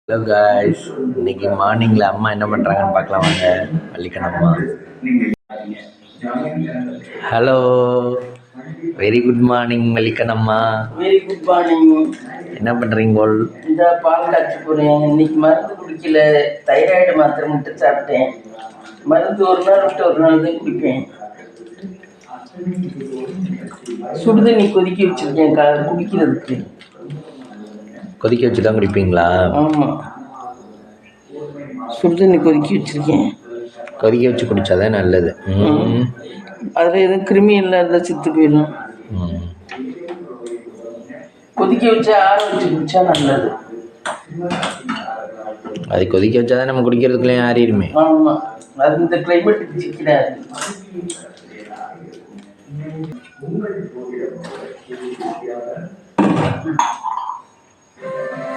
Hello guys, இன்னைக்கு மார்னிங்கில் அம்மா என்ன பண்ணுறாங்கன்னு பார்க்கலாம் வாங்க. Vallikannamma, hello, very good morning Vallikannamma. Very good morning. என்ன பண்ணுறீங்க போல்? இந்த பால் காய்ச்சி போகிறேன். இன்னைக்கு மருந்து குடிக்கல, தைராய்டு மாத்திரை மட்டும் சாப்பிட்டேன். மருந்து ஒரு நாள் விட்டு ஒரு நாள் தான் குடிப்பேன். சுடுதண்ணி கொதிக்க வச்சிருக்கேன் குடிக்கிறதுக்கு. கொதிக்க வச்சு தான் குடிப்பீங்களா? ஆமாம், சுடுதண்ணி கொதிக்க வச்சிருக்கேன். கொதிக்க வச்சு குடித்தாதான் நல்லது. அதில் எதுவும் கிருமி இல்லாத செத்து போயிடும். கொதிக்க வச்சா ஆற வச்சு குடித்தா நல்லது. அது கொதிக்க வச்சா தான் நம்ம குடிக்கிறதுக்குள்ளேயும் ஆறிடுமே. ஆமாம், அது இந்த கிளைமேட்டுக்கு சிக்கிறாரு.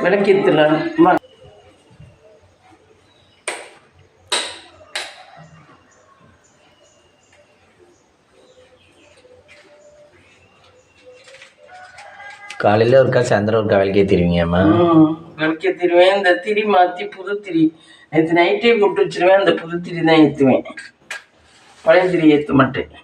விளக்கேற்றலாம். காலையில் ஒருக்கா சாயந்தரம் ஒருக்கா விளக்கேற்றிடுவீங்கம்மா? விளக்கேற்றிடுவேன். இந்த திரி மாற்றி புது திரி நேற்று நைட்டே போட்டு வச்சிருவேன். அந்த புது திரி தான் ஏற்றுவேன், பழைய திரி ஏற்ற மாட்டேன்.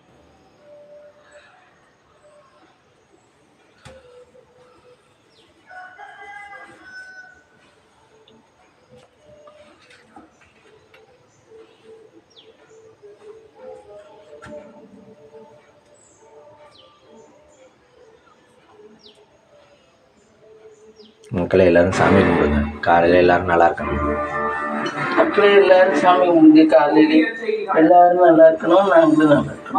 மக்களை எல்லாரும் சாமி கும்பிடுங்க. காலையில் எல்லாரும் நல்லா இருக்கணும். மக்களை எல்லாரும் சாமி கும்பிடுங்க. காலையிலே எல்லாரும் நல்லா இருக்கணும், நாங்களும் நல்லா இருக்கணும்.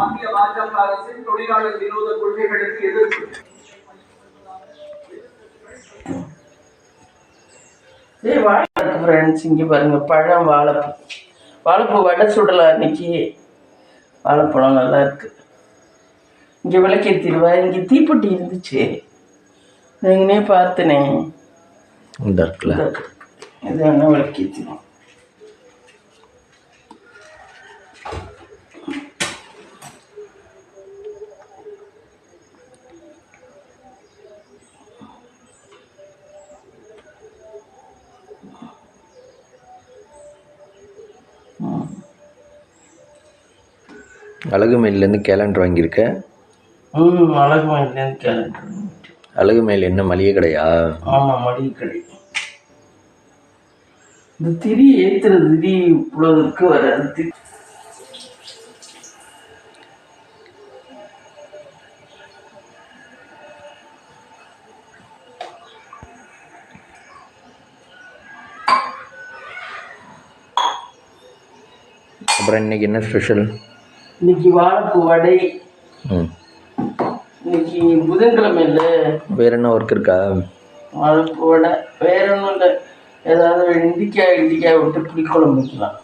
வாழைப்பூ ஃப்ரெண்ட்ஸ், இங்கே பாருங்க, பழம் வாழைப்பூ. வாழைப்பூ வடை சுடலாம் இன்னைக்கு. வாழைப்பழம் நல்லா இருக்கு. இங்கே விளக்கேற்றிடுவா. இங்கே தீப்பெட்டி இருந்துச்சு, நீங்களே பார்த்தனே. இந்த இருக்குல்ல, இது என்ன விளக்கேற்றிடும். அழகு மயிலேருந்து கேலண்டர் வாங்கியிருக்கேன். அழகு மயிலேருந்து கேலண்டர். அழகு மயில் என்ன மளிகை கடையா? ஆமாம், மளிகை கடை. இந்த திரி ஏற்றுறது திரி இவ்வளோருக்கு வராது. அப்புறம் இன்னைக்கு என்ன ஸ்பெஷல்? இன்னைக்கு வாழைப்பூ வடை. இன்னைக்கு புதன்கிழமை இல்லை. வேற என்ன ஒர்க் இருக்கா? வாழைப்பூ வடை, வேற ஒன்றும் இல்லை. ஏதாவது இண்டிக்காய் விட்டு புளிக்குழம்பு வைக்கலாம்.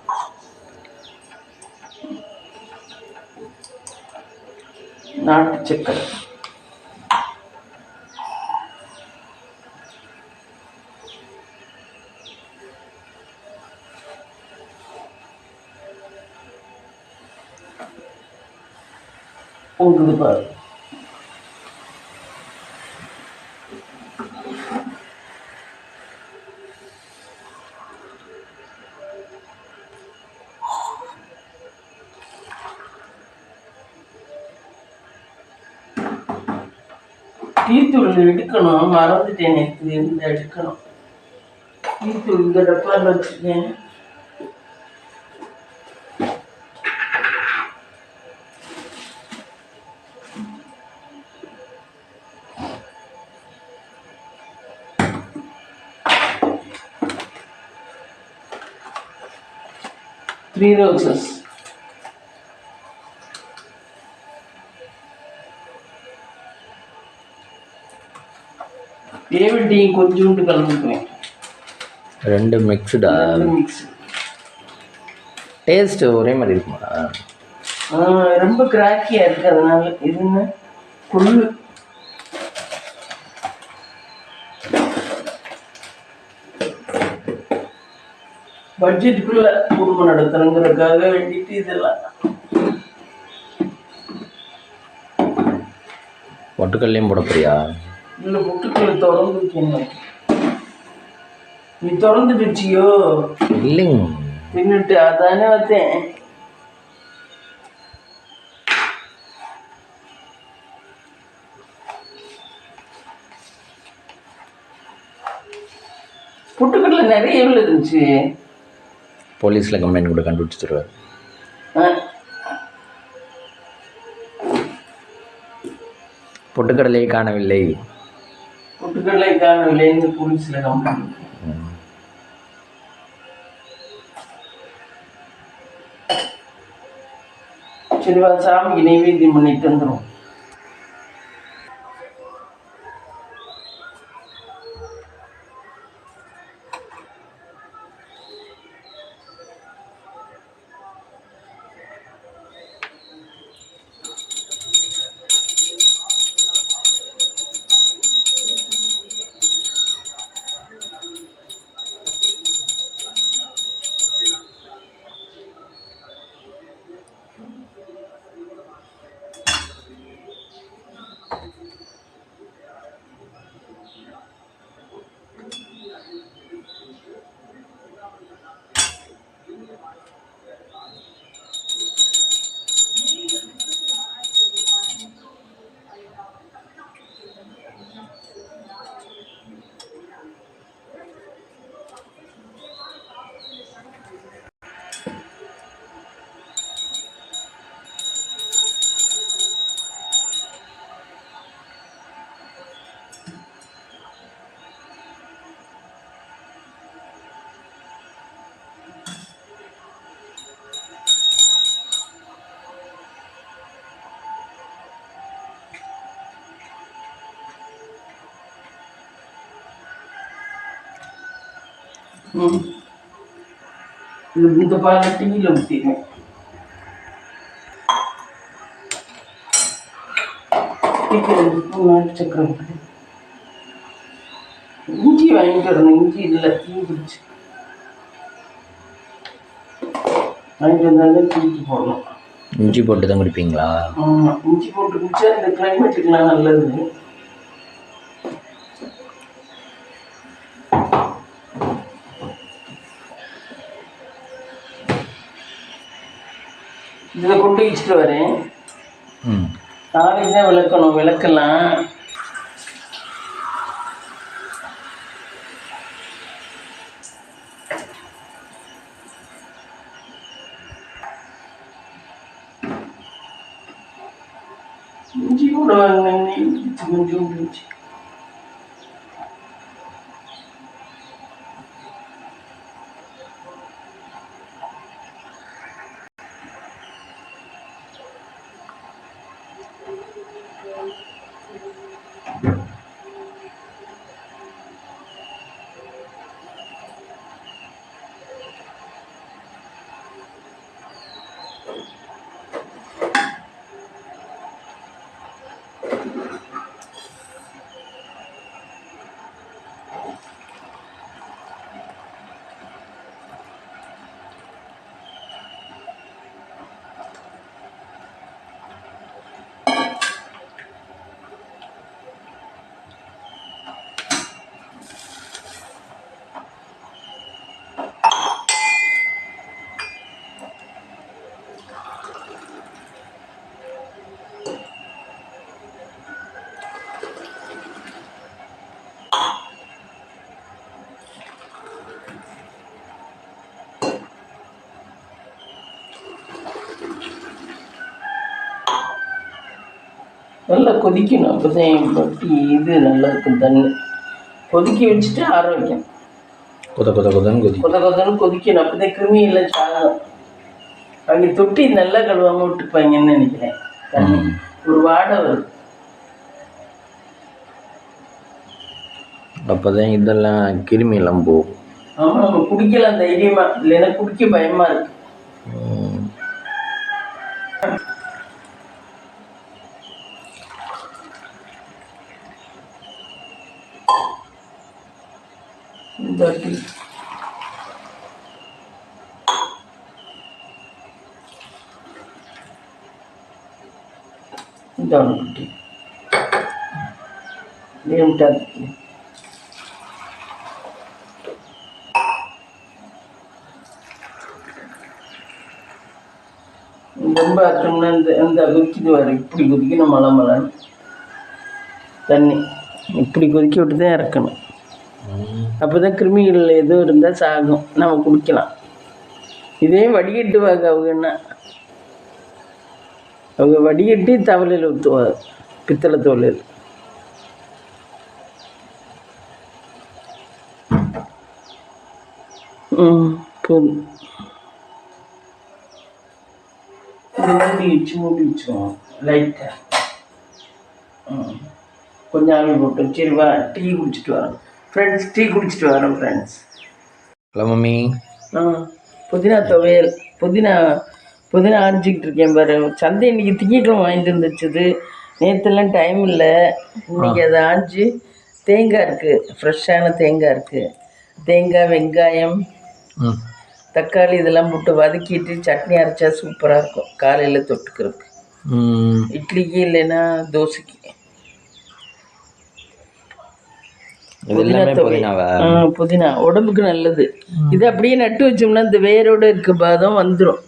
நாட்டு சக்கரை. உங்களுக்கு பாரு, டீத்தூள் எடுக்கணும், மறந்துட்டேன். நேற்று இருந்து எடுக்கணும். டீத்தூள் இந்த டப்பாவில் வச்சுருக்கேன். Three roses. டேவிட் டீ கொஞ்சோண்டு கலந்துக்குவேன். ரெண்டு மிக்ஸ்டா? டேஸ்ட் ஒரே மாதிரி இருக்குமா? ரொம்ப கிராக்கியா இருக்கு, அதனால இதுன்னு கொள்ளு. பட்ஜெட்டுக்குள்ள குடும்பம் நடத்தணுங்கிறதுக்காக வேண்டிட்டு இதெல்லாம். பொட்டுக்கல்லையும் போட போறியா? இல்லை, பொட்டுக்கல்லை தொடர்ந்து வைக்கணும். நீ திறந்துடுச்சியோ? இல்லைங்க. தின்னுட்டு அதானே வந்தேன். புட்டுக்கடல நிறைய எவ்வளோ இருந்துச்சு. போலீஸில் கம்ப்ளைண்ட் கூட கண்டுபிடிச்சி தருவார். பொட்டுக்கடலையை காணவில்லை. பொட்டுக்கடலை காணவில்லைன்னு போலீஸில் கம்ப்ளைண்ட். சரிவா, சாமிக்கு நைவேத்தியம் பண்ணிட்டு வந்துடும். இந்த பால் டிவியில் ஊற்றிடுவேன். நாட்டு சக்கரை இஞ்சி வாங்கிட்டு வரணும். இஞ்சி இல்லை, டீ குடிச்சு வாங்கிட்டு வந்தாலும் டீக்கு போடணும். இஞ்சி போட்டு தான் குடிப்பீங்களா? ஆமாம், இஞ்சி போட்டு குடிச்சா இந்த கிளைமேட்டுக்குலாம் நல்லது. இதில் கொண்டு வச்சுட்டு வரேன். நாளைக்கு தான் விளக்கணும். விளக்கலாம். இஞ்சி கூட வாங்கினேன். கொஞ்சம் இஞ்சி நல்லா கொதிக்கணும். அப்போ தான் பட்டி இது நல்லா இருக்கும். தண்ணி கொதிக்க வச்சுட்டு ஆற வைக்கணும். கொதன்னு கொதிக்கணும். அப்போ தான் கிருமி எல்லாம் சாகும். அவங்க தொட்டி நல்லா கழுவாமல் விட்டுப்பாங்கன்னு நினைக்கிறேன். தண்ணி ஒரு வாடை வரும். அப்போ தான் இதெல்லாம் கிருமி எல்லாம் போகும். ஆமாம், நம்ம குடிக்கலாம் தைரியமாக. இல்லைன்னா குடிக்க பயமாக இருக்கு. இந்த குட்டி ரொம்ப ஆச்சோம்னா இந்த கொதிக்குது வர இப்படி கொதிக்கணும் மழை மழைன்னு தண்ணி இப்படி கொதிக்க விட்டு தான் இறக்கணும். அப்போ தான் கிருமிகள் எதுவும் இருந்தால் சாகும், நம்ம குடிக்கலாம். இதே வடிகட்டுவாங்க அவங்கன்னா, அவங்க வடிகட்டி தவளையில் ஊற்றுவாங்க, பித்தளை தவளையில். போதும். மூடி வச்சுருவோம் லைட்டாக. கொஞ்சம் ஆவி போட்டு சரி வா டீ குடிச்சிட்டு வரோம் ஃப்ரெண்ட்ஸ், டீ குடிச்சிட்டு வரோம் ஃப்ரெண்ட்ஸ். Hello mummy. புதினா துவையல், புதினா அரைச்சிக்கிட்டு இருக்கேன் பாரு. சந்தை இன்னைக்கு திங்கட்கிழமை வாங்கிட்டு வந்துச்சுது, நேற்றுலாம் டைம் இல்லை. இன்னைக்கு அதை ஆஞ்சி தேங்காய் இருக்குது, ஃப்ரெஷ்ஷான தேங்காய் இருக்குது. தேங்காய், வெங்காயம், தக்காளி இதெல்லாம் போட்டு வதக்கிட்டு சட்னி அரைச்சா சூப்பராக இருக்கும் காலையில் தொட்டுக்கிறதுக்கு, இட்லிக்கு இல்லைன்னா தோசைக்கு. புதினா உடம்புக்கு நல்லது. இது அப்படியே நட்டு வச்சோம்னா இந்த வேரோட இருக்க பாதம் வந்துடும்.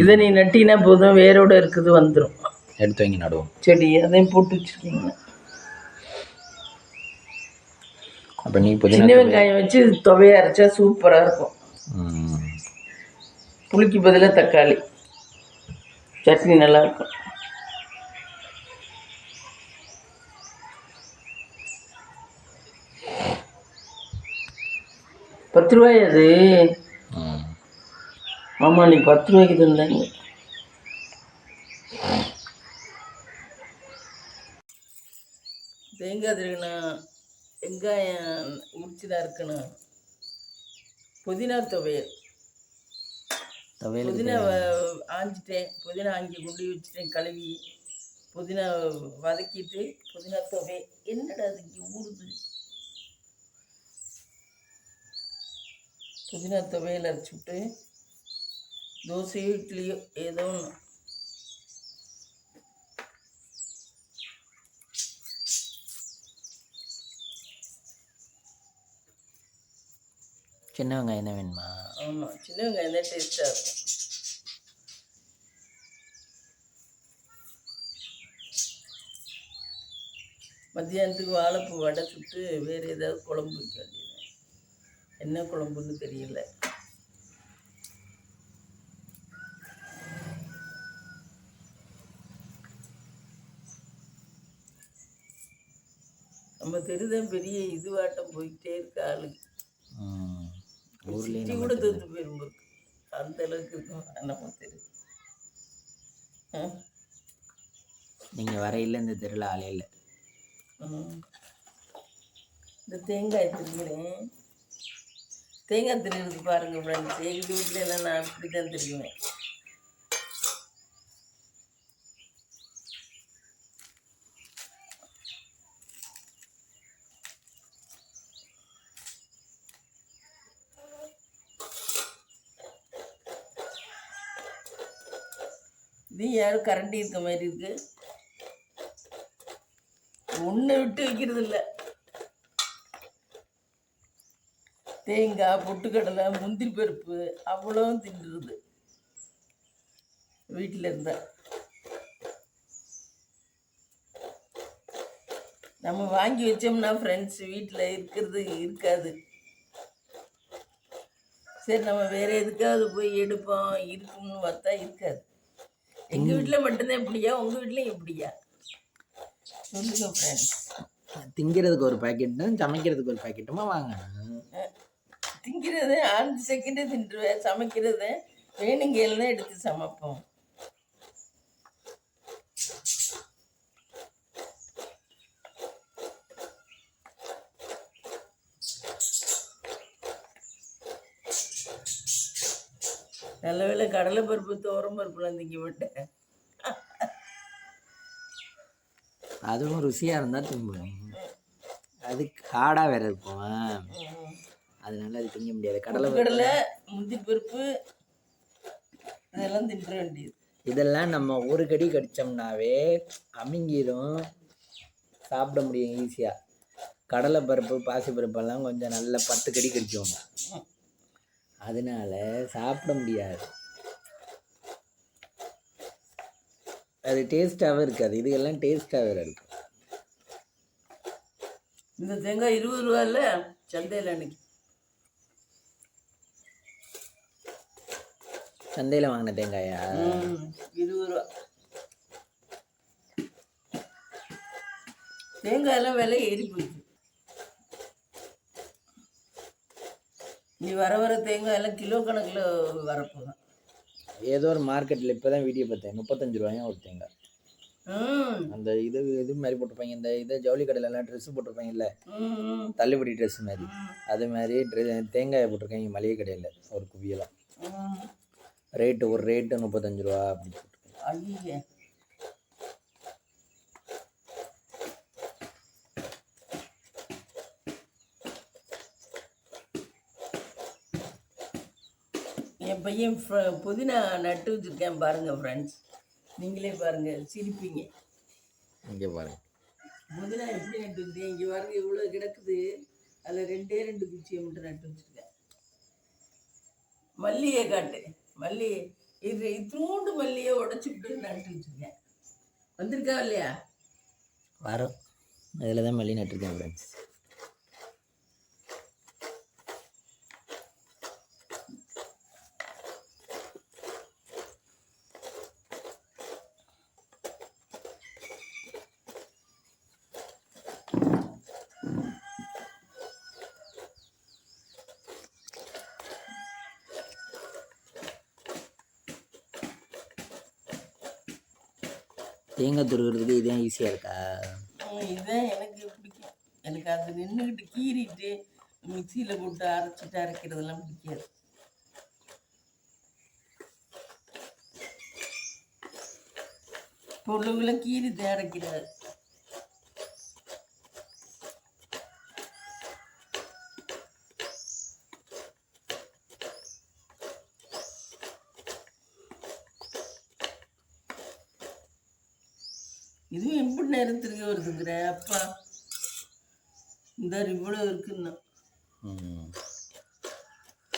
இதை நீ நட்டினா போதும், வேரோட இருக்குது வந்துடும். எடுத்து வாங்கி நடுவோம் செடி. அதையும் போட்டு வச்சுருக்கீங்க. அப்போ நீ சின்ன வெங்காயம் வச்சு துவையை அரைச்சா சூப்பராக இருக்கும். புளிக்கு பதிலாக தக்காளி சட்னி நல்லாயிருக்கும். ₹10 அது. ஆமாம், நீ ₹10 தந்தாங்க. தேங்காய் திருக்கணும், வெங்காயம் உரிச்சுதான் இருக்கணும். புதினா துவையல். புதினா ஆஞ்சிட்டேன், புதினா ஆஞ்சி குண்டி வச்சுட்டேன் கழுவி. புதினா வதக்கிட்டு புதினா துவையல். என்னடா அது இங்கே ஊறுது? புதினா துவையல் அரைச்சி விட்டு தோசையோ இட்லியோ ஏதோ ஒன்று. சின்ன வெங்காயம் தான் வேணுமா? ஆமாம், சின்ன வெங்காயம் தான் டேஸ்ட்டாக இருக்கும். மத்தியானத்துக்கு வாழைப்பூ வடை சுட்டு வேறு ஏதாவது குழம்பு வைக்க வேண்டியது. என்ன குழம்புன்னு தெரியல. நம்ம தெருதான் பெரிய இதுவாட்டம் போயிட்டே இருக்கு ஆளு. சிட்டி கூட தோத்து போயிரும் அந்த அளவுக்கு இருக்கும் நம்ம தெரு. நீங்கள் வரையில் இந்த தெருவில் ஆளே இல்லை. இந்த தேங்காய் திருகிறேன். தேங்காய் திருகிறது பாருங்கள் ஃப்ரெண்ட்ஸ். எங்கள் வீட்டில் எல்லாம் நான் அப்படி தான் திருகுவேன். இது யாரும் கரண்டி இருக்க மாதிரி இருக்கு. ஒன்று விட்டு வைக்கிறது இல்லை. தேங்காய், பொட்டுக்கடலை, முந்திரி பருப்பு அவ்வளோவும் தின்றுது வீட்டில் இருந்தால். நம்ம வாங்கி வச்சோம்னா ஃப்ரெண்ட்ஸ் வீட்டில் இருக்கிறது இருக்காது. சரி, நம்ம வேறு எதுக்காவது போய் எடுப்போம், இருக்கும்னு பார்த்தா இருக்காது. எங்கள் வீட்டில் மட்டும்தான் இப்படியா? உங்கள் வீட்லேயும் இப்படியா? சொல்லுங்க ஃப்ரெண்ட்ஸ். திங்கிறதுக்கு ஒரு பாக்கெட்டு, சமைக்கிறதுக்கு ஒரு பாக்கெட்டுமா வாங்க. திங்கிறது 5 செகண்டே தின்றுவேன். சமைக்கிறது வேணுங்கையில் தான் எடுத்து சமைப்போம். நல்ல வேளை கடலை பருப்பு, துவரம் பருப்புலாம் திங்க மாட்டேன். அதுவும் ருசியாக இருந்தால் திம்புவேன். அது காடாக வேற இருக்கும், அதனால அது திங்க முடியாது. கடலை, முந்திரி பருப்பு இதெல்லாம் தின்ற வேண்டியது. இதெல்லாம் நம்ம ஒரு கடி கடித்தோம்னாவே அமுங்கிரும், சாப்பிட முடியும் ஈஸியாக. கடலை பருப்பு, பாசி பருப்பெல்லாம் கொஞ்சம் நல்ல 10 கடி கடிக்குவாங்க, அதனால சாப்பிட முடியாது. அது டேஸ்ட்டாகவே இருக்காது. இது எல்லாம் டேஸ்ட்டாக வேறு இருக்கும். இந்த தேங்காய் 20 ரூபாயில் சந்தையில் அன்னைக்கு. சந்தையில் வாங்கின தேங்காயா? 20 ரூபா. தேங்காயெல்லாம் விலை ஏறி போயிடுச்சு. நீ வர வர தேங்காய் எல்லாம் கிலோ கணக்கில் வரப்போதான். ஏதோ ஒரு மார்க்கெட்டில் இப்போ தான் வீடியோ பார்த்தேன், 35 ரூபாயும் ஒரு தேங்காய். அந்த இது மாதிரி போட்டிருப்பாங்க, இந்த இதை ஜவுளி கடையிலலாம் ட்ரெஸ்ஸு போட்டிருப்பாங்கல்ல, தள்ளுபடி ட்ரெஸ் மாதிரி, அது மாதிரி தேங்காயை போட்டிருக்காங்க மளிகை கடையில். ஒரு குவியலாம் ஒரு ரேட்டு 35 ரூபா அப்படி போட்டிருக்காங்க. என் பையன் புதினா நட்டு வச்சுருக்கேன் பாருங்கள் ஃப்ரெண்ட்ஸ், நீங்களே பாருங்கள், சிரிப்பீங்க. இங்கே பாருங்கள் புதினா எப்படி நட்டு வச்சுருக்கேன். இங்கே பாருங்க இவ்வளோ கிடக்குது, அதில் 2 குச்சியை மட்டும் நட்டு வச்சுருக்கேன். மல்லிகை காட்டு, மல்லிகை இது இத்தூண்டு மல்லியை உடச்சி விட்டு நட்டு வச்சுருக்கேன். வந்திருக்கா இல்லையா? வரும். அதில் தான் மல்லி நட்டுருக்கேன் ஃப்ரெண்ட்ஸ். தேங்காய் துருகிறதுக்கு இதுதான் ஈஸியாக இருக்கா? இதுதான் எனக்கு பிடிக்கும். எனக்கு அது நின்றுக்கிட்டு கீறிட்டு மிக்சியில் போட்டு அரைக்கிறதெல்லாம் பிடிக்காது. இப்போ உள்ளவங்களாம் கீரி அரைக்கிறாரு. இதுவும் எப்படி நேரம் திருக்க வருதுங்கிற அப்பா, இந்த இவ்வளோ இருக்குன்னா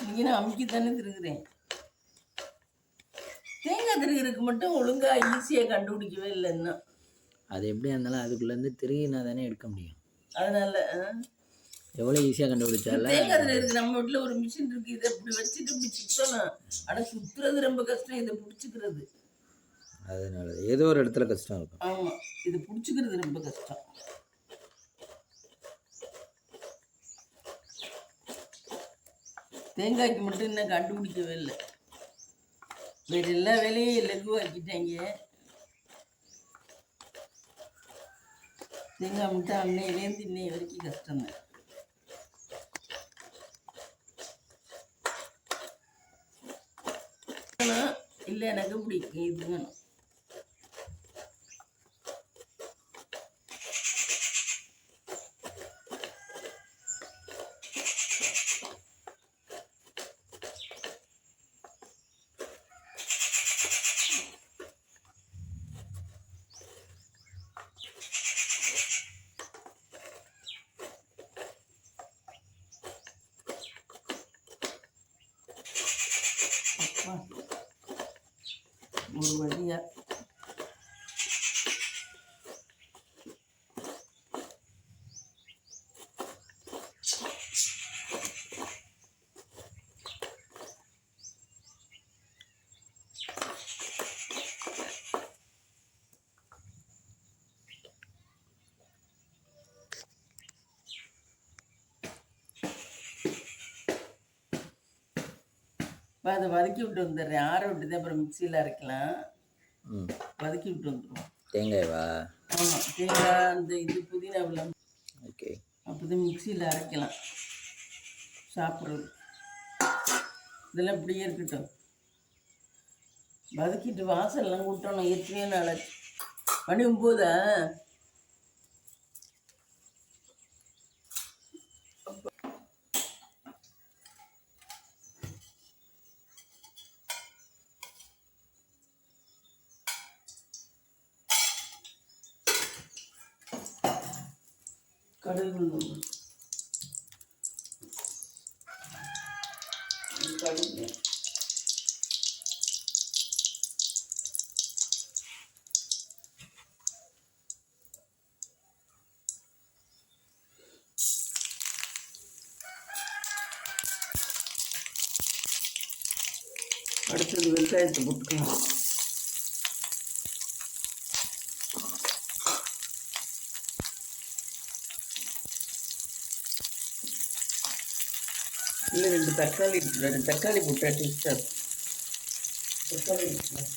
நீங்கள் நான் அமுக்கி தானே திருக்குறேன். தேங்காய் திருகிறதுக்கு மட்டும் ஒழுங்காக ஈஸியாக கண்டுபிடிக்கவே இல்லைன்னா. அது எப்படியா இருந்தாலும் அதுக்குள்ளேருந்து திருகினா தானே எடுக்க முடியும். அதனால எவ்வளோ ஈஸியாக கண்டுபிடிச்சால தேங்காய் திருகிறதுக்கு நம்ம வீட்டில் ஒரு மிஷின் இருக்குது. இதை இப்படி வச்சுட்டு இப்படி சுற்றணும். ஆனால் சுற்றுறது ரொம்ப கஷ்டம், இதை பிடிச்சிக்கிறது. அதனால ஏதோ ஒரு இடத்துல கஷ்டம் இருக்கும். ஆமாம், இது பிடிச்சிக்கிறது ரொம்ப கஷ்டம். தேங்காய்க்கு மட்டும் இன்னும் கண்டுபிடிக்கவே இல்லை. வேறு எல்லா வேலையும் லெகுவாக்கிட்டாங்க. தேங்காய் மட்டும் அன்னையிலேருந்து இன்னை வரைக்கும் கஷ்டம்தான். இல்லை எனக்கு பிடிக்கும் இது வேணும். ஒரு வழியா அதை வதக்கி விட்டு வந்துடுறேன். ஆற விட்டு தான் அப்புறம் மிக்சியில் அரைக்கலாம். வதக்கி விட்டு வந்துடுவோம். தேங்காய்வா? ஆமாம், தேங்காய் அந்த இது புதினாவில். ஓகே, அப்போ தான் மிக்சியில் அரைக்கலாம் சாப்பிட்றது. இதெல்லாம் இப்படியே இருக்கட்டும். வதக்கிட்டு வாசல்லாம் கூட்டணும். எத்தனையோ நாளாச்சு, மணி 9. கடுகு அடுத்தது வெங்காயத்தை போட்டுக்கலாம். இல்லை 2 தக்காளி போட்டா டேஸ்டாக இருக்கும். தக்காளி போட்டுக்கலாம்.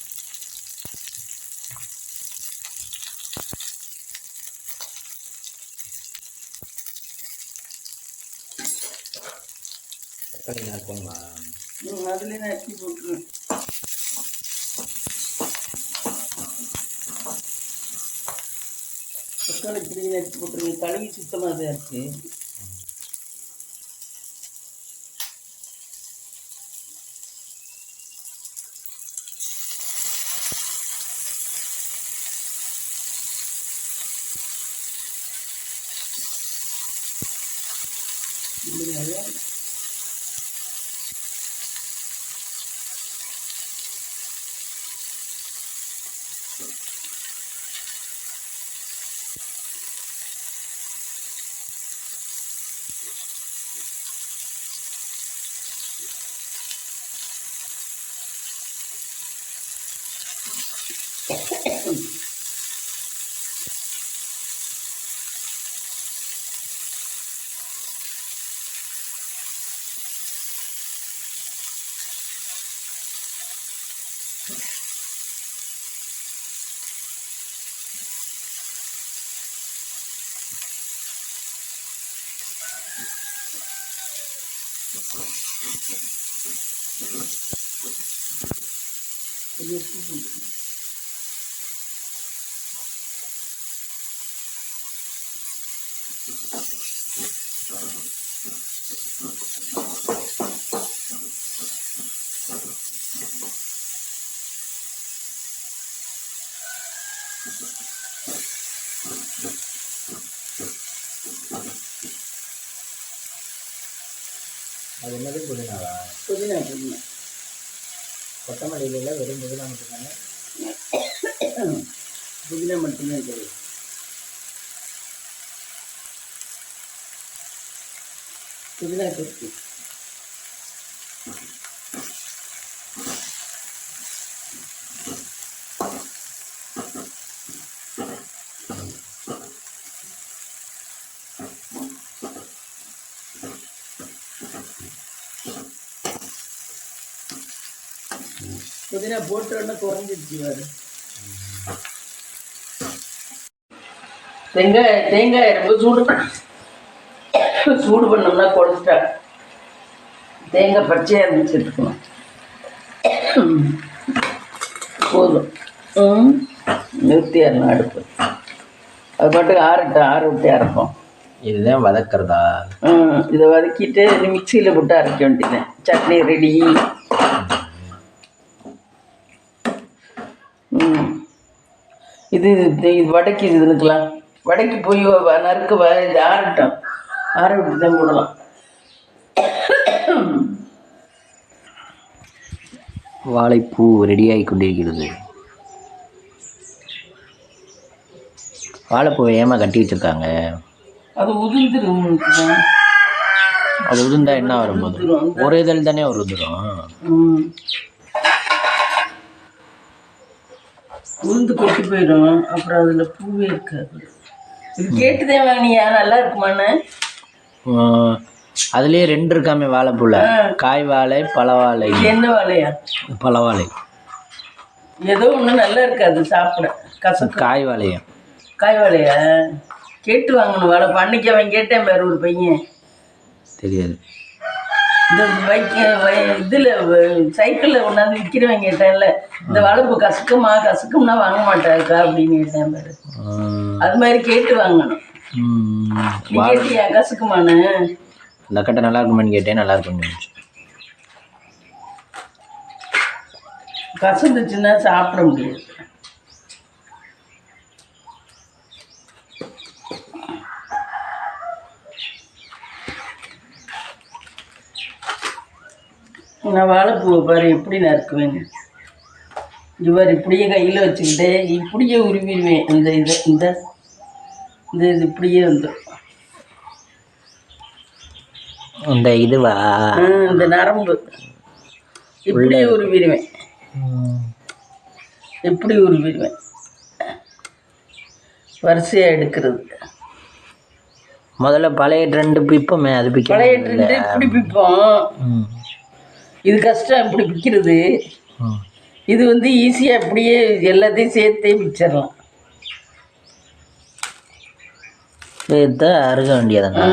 தக்காளி நறுக்குங்களா? அதுலேயே நறுக்கி போட்டுருவேன். தக்காளி இப்படி நறுக்கி போட்டுருவேன். கழுவி சுத்தமாக தான் இருக்கு. நல்லா அது என்னது புதினாவா? புதினா கொத்தமல்லியில் வெறும் புதினா மட்டும்தானே? புதினா மட்டும்தான் தெரியும். புதினா கொத்து புதினா போட்டோன்னா குறைஞ்சிருச்சு பாரு. தேங்காய் ரொம்ப சூடு பண்ணோம்னா குறைச்சிட்டா. தேங்காய் பச்சையாக இருந்துச்சு எடுத்துக்கணும். போதும். நிறுத்திடணும் அடுப்பு. அது பாட்டுக்கு ஆற விட்டு அரைப்போம். இதுதான் வதக்கிறதா? இதை வதக்கிட்டு மிக்சியில் போட்டு அரைக்க வேண்டியதுதான். சட்னி ரெடி. இது வடைக்கு இது இருக்கலாம். வடைக்கு போய் நறுக்க இது ஆறட்டும். ஆற விட்டு தான் போடலாம். வாழைப்பூ ரெடியாகி கொண்டிருக்கிறது. வாழைப்பூவை ஏமா கட்டி வச்சுருக்காங்க? அது உதிர்ந்துடும். அது உதிர்ந்தா என்ன வரும்போது ஒரு இதழ் தானே ஒரு உதிரும். உளுந்து கொட்டி போயிடும். அப்புறம் அதில் பூவே இருக்காது. இது கேட்டுதான் வாங்கினியா? நல்லா இருக்குமாண்ணே? அதுலேயே 2 இருக்காமே வாழைப்பூல. காய் வாழை, பழ வாழை. என்ன வாழையா? பழ வாழை. ஏதோ ஒன்று நல்லா இருக்காது சாப்பிட. கசக்கு. காய் வாழையா? காய் வாழையா? கேட்டு வாங்கணும். வாழைப்பூ அன்னைக்கு அவன் கேட்டேன் பாரு, ஒரு பையன். தெரியாது. இந்த இதில் சைக்கிளில் கொண்டாந்து விற்கிறவன் கேட்டேன்ல, இந்த வாழைப்பூ கசக்கும்னா வாங்க மாட்டாருக்கா அப்படின்னு கேட்டேன் பாரு. அது மாதிரி கேட்டு வாங்கணும். நீ கேட்டியா கசக்குமான்னு? இந்த கட்டை நல்லா இருக்குமான்னு கேட்டேன். நல்லா இருக்குன்னு. கசந்துச்சுன்னா சாப்பிட முடியாது. நான் வாழைப்பூவை பாரு எப்படி நறுக்குவேங்க. இவர் இப்படியே கையில் வச்சுக்கிட்டு இப்படியே உருவிடுவேன். இந்த இது இப்படியே வந்துடும். இந்த இதுவா? இந்த நரம்பு இப்படி உருவிடுவேன், இப்படி உருவிடுவேன். வரிசையாக எடுக்கிறது. முதல்ல பழைய ட்ரெண்டு பிப்போமே, அது பழைய ட்ரெண்டு இப்படி பிப்போம். இது கஷ்டம் இப்படி பிக்கிறது. இது வந்து ஈஸியாக அப்படியே எல்லாத்தையும் சேர்த்தே பிச்சிடலாம். சேர்த்து அருக வேண்டியதுங்க.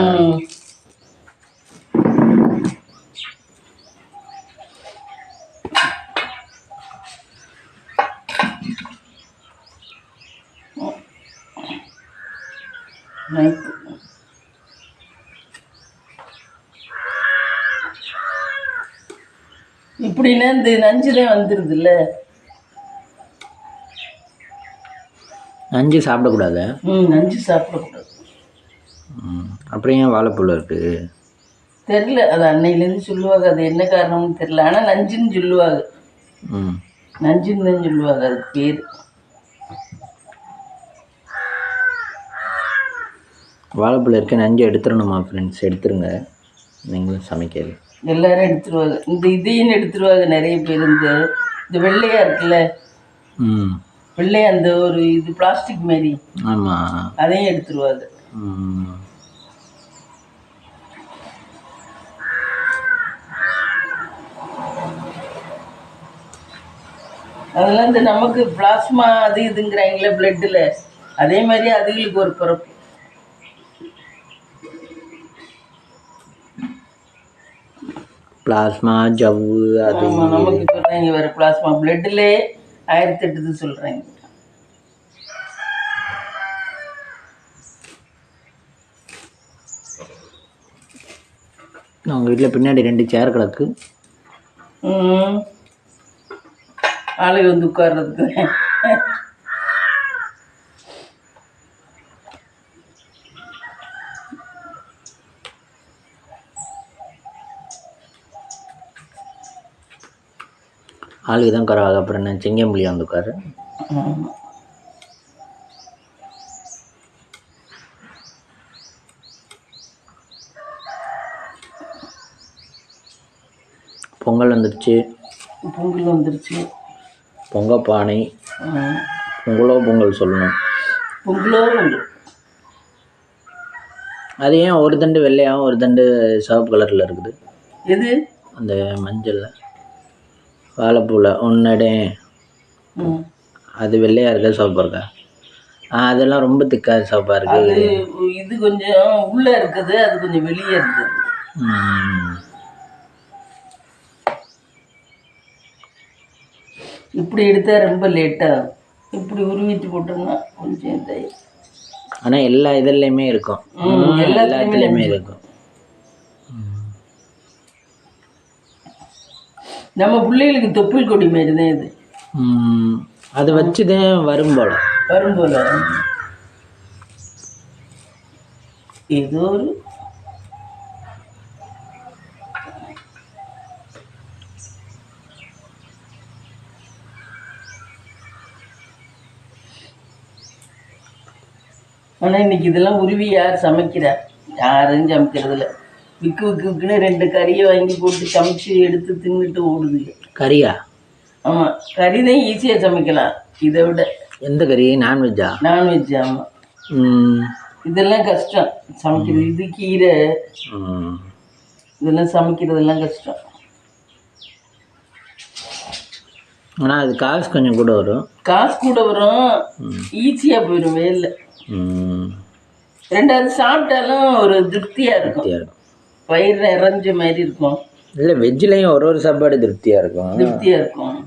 இப்படின்னா இந்த நஞ்சுதான் வந்துடுது இல்லை. நஞ்சு சாப்பிடக்கூடாது. நஞ்சு சாப்பிடக்கூடாது. அப்புறம் ஏன் வாழைப்பூவில் இருக்குது தெரில. அது அன்னையிலேருந்து சொல்லுவாங்க, அது என்ன காரணம்னு தெரில. ஆனால் நஞ்சுன்னு சொல்லுவாங்க. நஞ்சுன்னு தான் சொல்லுவாங்க, அதுக்கு பேர். வாழைப்பூவில் இருக்க நஞ்சு எடுத்துடணுமா ஃப்ரெண்ட்ஸ்? எடுத்துருங்க, நீங்களும் சமைக்கிறது. எல்லாரும் எடுத்துருவாங்க. இந்த இதையும் எடுத்துருவாங்க நிறைய பேர். இந்த வெள்ளையா இருக்குல்ல, வெள்ளையா அந்த ஒரு இது பிளாஸ்டிக் மாதிரி, ஆமாம், அதையும் எடுத்துருவாங்க. அதெல்லாம் இந்த நமக்கு பிளாஸ்மா அது இதுங்கிறாங்களே பிளட்டில், அதே மாதிரி அதுகளுக்கு ஒரு பிறப்பு. பிளாஸ்மா ஜவ்வு அது நமக்கு சொல்கிறாங்க வேறு. பிளாஸ்மா பிளட்டில் 1008 சொல்கிறாங்க. உங்கள் வீட்டில் பின்னாடி 2 சேர் கிடக்கு. ஆளுங்க வந்து உட்கார்றதுக்கு. ஆளுக்கு தான் உட்காராது. அப்புறம் என்ன செங்கம்புலியா வந்து உட்காரு. பொங்கல் வந்துடுச்சு. பொங்கல் வந்துருச்சு. பொங்கல் பானை. பொங்கலோ பொங்கல் சொல்லணும். பொங்கலோ பொங்கல். அது ஏன் ஒரு தண்டு வெள்ளையாகவும் ஒரு தண்டு சிவப்பு கலரில் இருக்குது? எது? அந்த மஞ்சளில் வாழைப்பூவில் ஒன்னடே அது வெள்ளையாக இருக்கா சிவப்பாக இருக்கா? அதெல்லாம் ரொம்ப திக்காக சிவப்பாக இருக்குது. இது கொஞ்சம் உள்ளே இருக்குது, அது கொஞ்சம் வெளியே இருக்குது. இப்படி எடுத்தால் ரொம்ப லேட்டாகும். இப்படி உருவிட்டு போட்டோம்னா கொஞ்சம் இதாகிடும். ஆனால் எல்லா இதுலேயுமே இருக்கும், எல்லாத்துலேயுமே இருக்கும். நம்ம பிள்ளைகளுக்கு தொப்புள் கொடி மாரி தான் இது. அதை வச்சு தான் வரும் போல் ஏதோ ஒரு ஆனால் இன்னைக்கு இதெல்லாம் உருவி யார் சமைக்கிறா? யாரும் சமைக்கிறதில்ல. விற்குன்னு 2 கறியை வாங்கி போட்டு சமைச்சு எடுத்து தின்னுட்டு ஓடுது. கறியா? ஆமாம், கறி தான் ஈஸியாக சமைக்கலாம் இதை விட. எந்த கறி? நான்வெஜ்ஜா? நான்வெஜ். ஆமாம், இதெல்லாம் கஷ்டம் சமைக்கிறது. இது கீரை, இதெல்லாம் சமைக்கிறதெல்லாம் கஷ்டம். ஆனால் அது காசு கொஞ்சம் கூட வரும். காசு கூட வரும், ஈஸியாக போயிடும் வேலை. ரெண்டாவது சாப்பிட்டாலும் ஒரு திருப்தியாக இருக்கும், வயிறு நிறைஞ்ச மாதிரி இருக்கும். இல்லை, வெஜ்ஜிலையும் ஒரு சாப்பாடு திருப்தியாக இருக்கும்.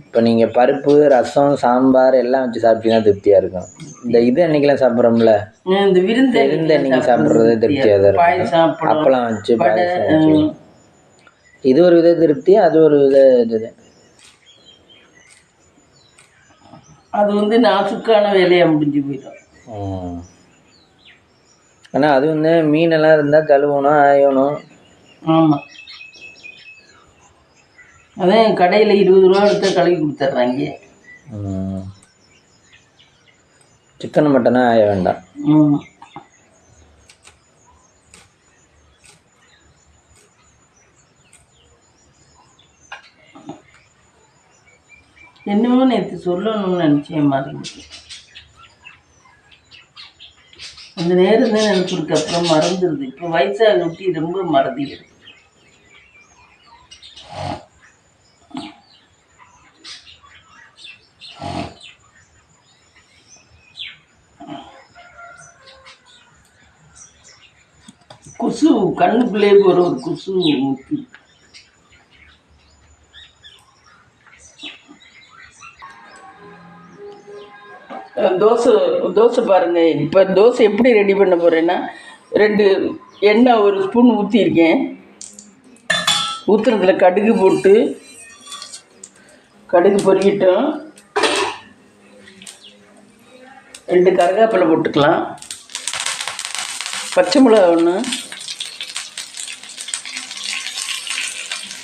இப்போ நீங்கள் பருப்பு, ரசம், சாம்பார் எல்லாம் வச்சு சாப்பிட்டீங்கன்னா திருப்தியாக இருக்கும். இந்த இது அன்றைக்கெலாம் சாப்பிட்றோம்ல, இந்த விருந்து நீங்கள் சாப்பிட்றது திருப்தியாக தான் இருக்கும். அப்பளம் வச்சு பாயசம் வச்சு, இது ஒரு வித திருப்தி, அது ஒரு வித இது. அது வந்து நாசுக்கான வேலையாக முடிஞ்சு போயிடும். ஆனால் அது வந்து மீனெல்லாம் இருந்தால் கழுவணும், ஆயணும். ஆமாம், அதான் கடையில் 20 ரூபா எடுத்து கழுவி கொடுத்துட்றாங்க. சிக்கன் மட்டனா ஆய வேண்டாம். என்னமோ நேற்று சொல்லணும்னு நினச்சேன் மறந்து. அந்த நேரம் தான் நினைச்சிருக்கு, அப்புறம் மறந்துடுது. இப்போ வயசாக ஒட்டி ரொம்ப மறந்துடுது. கொசு கண்ணுக்குள்ளே ஒரு கொசு ஊற்றி. தோசை தோசை பாருங்க. இப்போ தோசை எப்படி ரெடி பண்ண போகிறேன்னா, 2 எண்ணெய் 1 ஸ்பூன் ஊற்றிருக்கேன். ஊற்றுறதுல கடுகு போட்டு, கடுகு பொரியட்டும். 2 கருவேப்பிலை போட்டுக்கலாம். பச்சை மிளகா 1,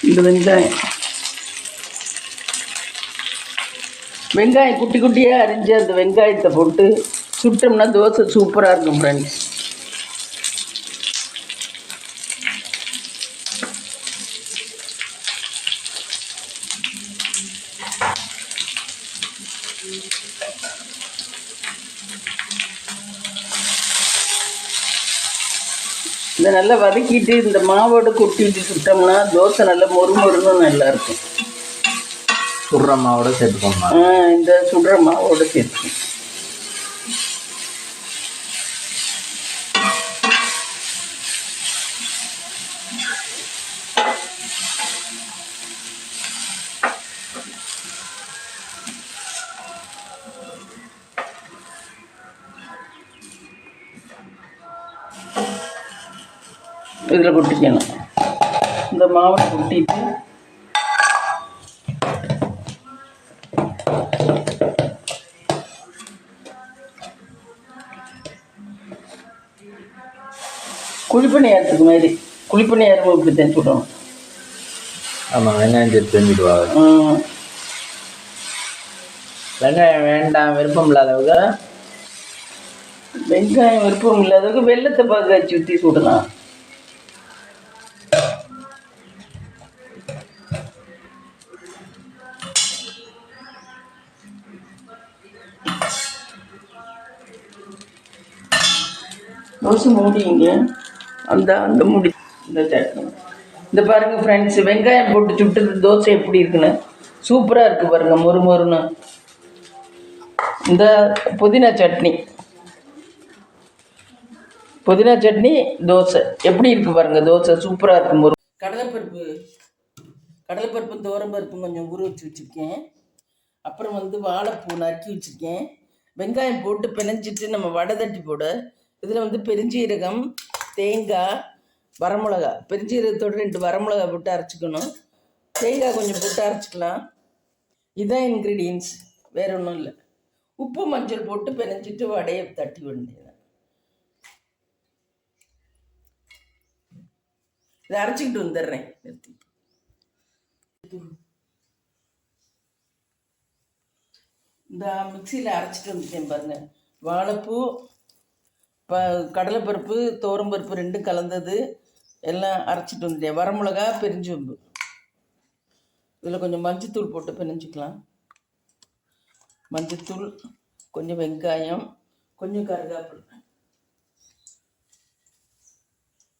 இந்த வெங்காயம் குட்டி குட்டியாக அரிஞ்சு அந்த வெங்காயத்தை போட்டு சுட்டோம்னா தோசை சூப்பராக இருக்கும் ஃப்ரெண்ட்ஸ். இதை நல்லா வதக்கிட்டு இந்த மாவோடு கொட்டிட்டு சுட்டோம்னா தோசை நல்லா மொறுமொறுன்னு நல்லாயிருக்கும். சுடுற மாவோட சேர்த்துக்கோங்க. இந்த சுடுற மாவோட சேர்த்துக்கணும். இதில் கொட்டிக்கணும். இந்த மாவை கொட்டிட்டு குழிப்பணியாரத்துக்கு மாதிரி குழிப்பணியாரம் இப்படி தான் சுடணும். ஆமாம், வெங்காயம் சேர்த்து செஞ்சுடுவாங்க. வெங்காயம் வேண்டாம் விருப்பம் இல்லாதவங்க, வெங்காயம் விருப்பம் இல்லாதவங்க வெள்ளத்தை பார்க்க வச்சு ஊற்றி சுடலாம். தோசை மூடிங்க. அந்த மூடி இந்த சட்னி. இந்த பாருங்கள் ஃப்ரெண்ட்ஸ், வெங்காயம் போட்டு சுட்டுது தோசை எப்படி இருக்குன்னு சூப்பராக இருக்குது பாருங்கள், மொறு மொறுன்னு. இந்த புதினா சட்னி தோசை எப்படி இருக்குது பாருங்கள், தோசை சூப்பராக இருக்குது. மொறு கடலைப்பருப்பு துவரம்பருப்பு கொஞ்சம் ஊற வச்சு வச்சுருக்கேன். அப்புறம் வாழைப்பூ நறுக்கி வச்சுருக்கேன். வெங்காயம் போட்டு பிணைஞ்சிட்டு நம்ம வடை தட்டி போட இதில் பெருஞ்சீரகம், தேங்காய், வரமிளகா, பெருஞ்சீரகத்தோடு 2 வரமிளகா போட்டு அரைச்சிக்கணும். தேங்காய் கொஞ்சம் போட்டு அரைச்சிக்கலாம். இதுதான் இன்க்ரீடியன்ஸ், வேறு ஒன்றும் இல்லை. உப்பு மஞ்சள் போட்டு பிணைஞ்சிட்டு வடையை தட்டி வேண்டியது. இதை அரைச்சிக்கிட்டு வந்துடுறேன். நிறுத்தி இந்த மிக்சியில் அரைச்சிட்டு வந்துட்டேன் பாருங்கள். வாழைப்பூ, கடலைப்பருப்பு, துவரம்பருப்பு 2 கலந்தது எல்லாம் அரைச்சிட்டு வந்துட்டேன். வரமிளகா, பெருஞ்சோம்பு, இதில் கொஞ்சம் மஞ்சத்தூள் போட்டு பிணைஞ்சிக்கலாம். மஞ்சத்தூள், கொஞ்சம் வெங்காயம், கொஞ்சம் கருவேப்பிலை.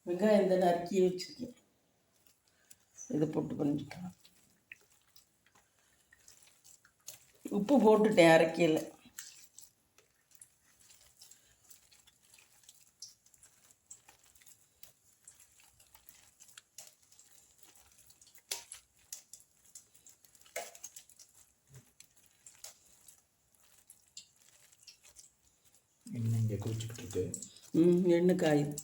வெங்காயம் இந்த நறுக்கி வச்சுருக்கேன், இதை போட்டு பிணைஞ்சிக்கலாம். உப்பு போட்டுட்டேன் அரைக்கையில். எண்ணெய் இங்கே குளிச்சுக்கிட்டு இருக்கு. எண்ணெய் காயுது.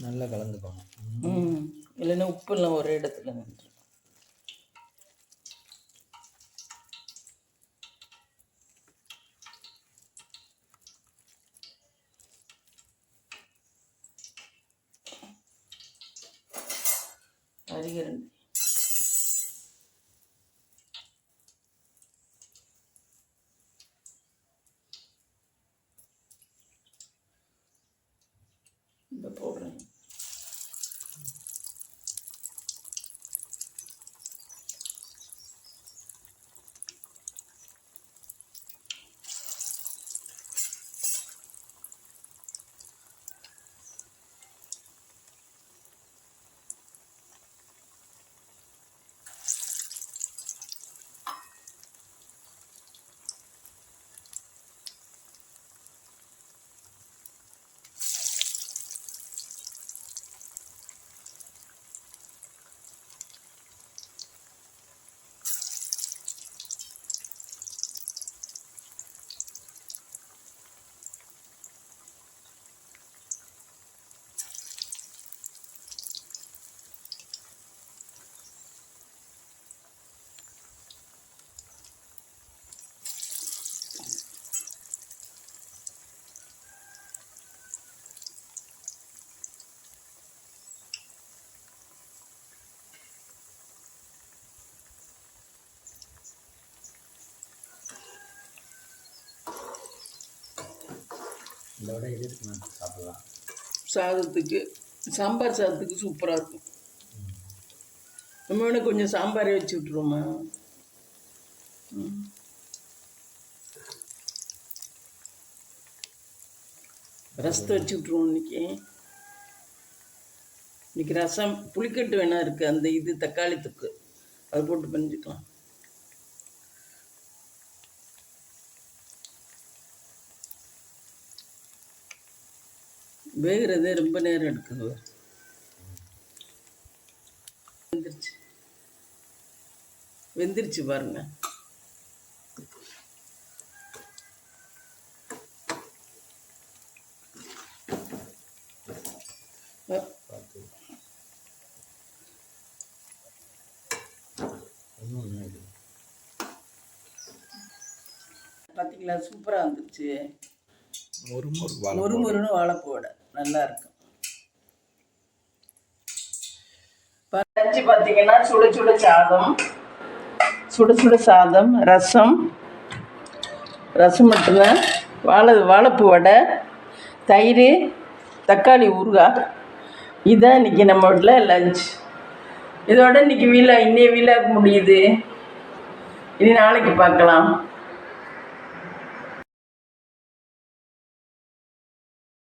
நல்லா கலந்துக்கோங்க. இல்லைன்னா உப்புலாம் ஒரே இடத்துல நின்று. அரிகரண்டி இந்த போடுறேன். இதோட இது சாப்பிடலாம். சாதத்துக்கு சாம்பார் சாதத்துக்கு சூப்பராக இருக்கும். நம்ம வேணா கொஞ்சம் சாம்பாரே வச்சு விட்ருவோமா? ரசத்தை வச்சு விட்ருவோம் இன்னைக்கு. இன்னைக்கு ரசம் புளிக்கட்டு வேணா இருக்குது, அந்த இது தக்காளி தொக்கு அது போட்டு பண்ணிக்கலாம். வேகிறதே ரொம்ப நேரம் எடுக்குது. வெந்துருச்சு பாருங்க. பார்த்தீங்களா, சூப்பராக வந்துருச்சு. ஒரு முருன்னு வாழைப்பூ வடை நல்லா இருக்கும். பறிச்சு பார்த்தீங்கன்னா சுட சுட சாதம், ரசம் மட்டும்தான், வாழைப்பூ வடை, தயிர், தக்காளி ஊறுகாய். இதுதான் இன்றைக்கி நம்ம வீட்டில் லஞ்ச். இதோட இன்றைக்கி இன்னைய வீலாக முடியுது. இனி நாளைக்கு பார்க்கலாம்.